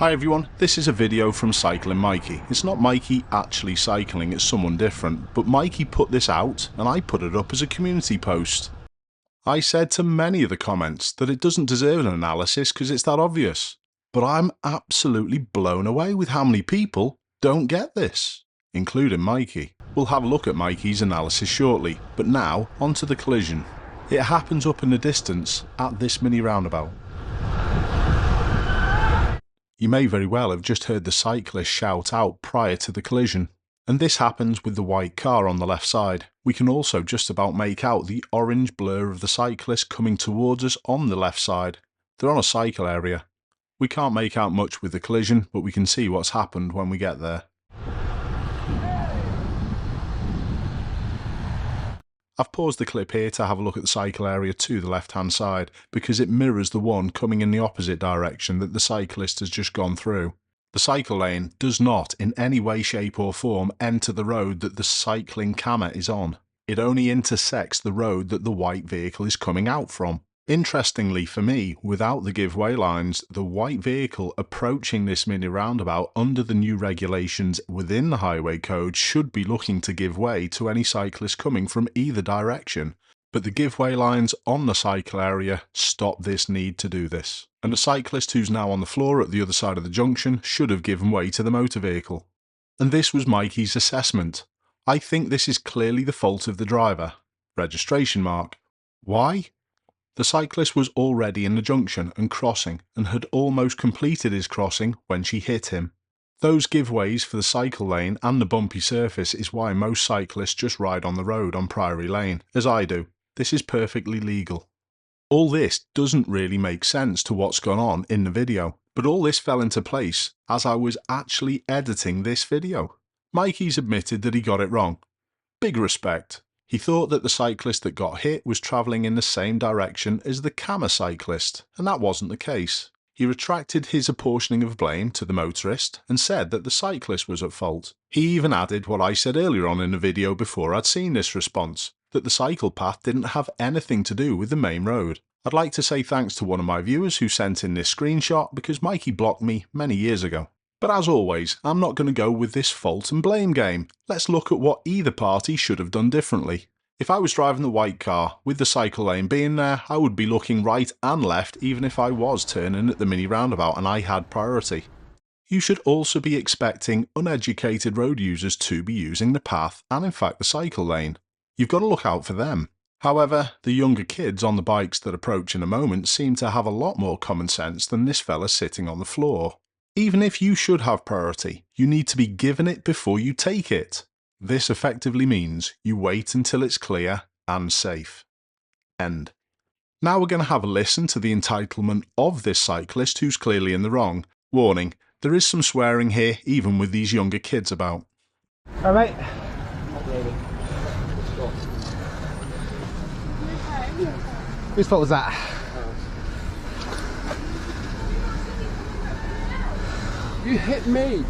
Hi everyone, this is a video from Cycling Mikey. It's not Mikey actually cycling, it's someone different, but Mikey put this out and I put it up as a community post. I said to many of the comments that it doesn't deserve an analysis because it's that obvious, but I'm absolutely blown away with how many people don't get this, including Mikey. We'll have a look at Mikey's analysis shortly, but now onto the collision. It happens up in the distance at this mini roundabout. You may very well have just heard the cyclist shout out prior to the collision, and this happens with the white car on the left side. We can also just about make out the orange blur of the cyclist coming towards us on the left side. They're on a cycle area. We can't make out much with the collision, but we can see what's happened when we get there. I've paused the clip here to have a look at the cycle area to the left hand side because it mirrors the one coming in the opposite direction that the cyclist has just gone through. The cycle lane does not in any way, shape or form enter the road that the cycling camera is on. It only intersects the road that the white vehicle is coming out from. Interestingly for me, without the Giveway Lines, the white vehicle approaching this mini roundabout under the new regulations within the highway code should be looking to give way to any cyclist coming from either direction, but the Giveway Lines on the cycle area stop this need to do this, and the cyclist who's now on the floor at the other side of the junction should have given way to the motor vehicle. And this was Mikey's assessment. I think this is clearly the fault of the driver. Registration mark. Why? The cyclist was already in the junction and crossing and had almost completed his crossing when she hit him. Those giveways for the cycle lane and the bumpy surface is why most cyclists just ride on the road on Priory Lane, as I do. This is perfectly legal. All this doesn't really make sense to what's gone on in the video, but all this fell into place as I was actually editing this video. Mikey's admitted that he got it wrong. Big respect. He thought that the cyclist that got hit was travelling in the same direction as the camera cyclist, and that wasn't the case. He retracted his apportioning of blame to the motorist and said that the cyclist was at fault. He even added what I said earlier on in the video before I'd seen this response, that the cycle path didn't have anything to do with the main road. I'd like to say thanks to one of my viewers who sent in this screenshot because Mikey blocked me many years ago. But as always, I'm not going to go with this fault and blame game. Let's look at what either party should have done differently. If I was driving the white car, with the cycle lane being there, I would be looking right and left even if I was turning at the mini roundabout and I had priority. You should also be expecting uneducated road users to be using the path and in fact the cycle lane. You've got to look out for them. However, the younger kids on the bikes that approach in a moment seem to have a lot more common sense than this fella sitting on the floor. Even if you should have priority, you need to be given it before you take it. This effectively means you wait until it's clear and safe. End. Now we're going to have a listen to the entitlement of this cyclist who's clearly in the wrong. Warning, there is some swearing here even with these younger kids about. Alright. Whose fault was that? You hit me.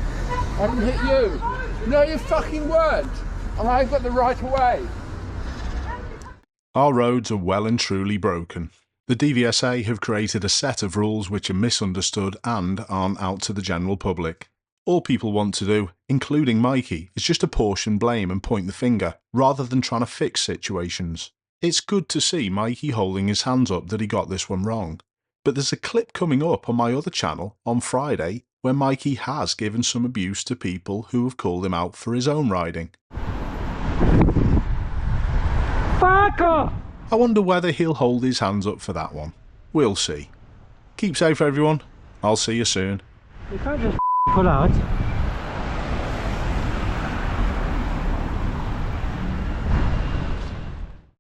I didn't hit you. No, you fucking weren't. And I've got the right of way. Our roads are well and truly broken. The DVSA have created a set of rules which are misunderstood and aren't out to the general public. All people want to do, including Mikey, is just apportion blame and point the finger, rather than trying to fix situations. It's good to see Mikey holding his hands up that he got this one wrong. But there's a clip coming up on my other channel on Friday where Mikey has given some abuse to people who have called him out for his own riding. Fuck off! I wonder whether he'll hold his hands up for that one. We'll see. Keep safe everyone. I'll see you soon. You can't just pull out.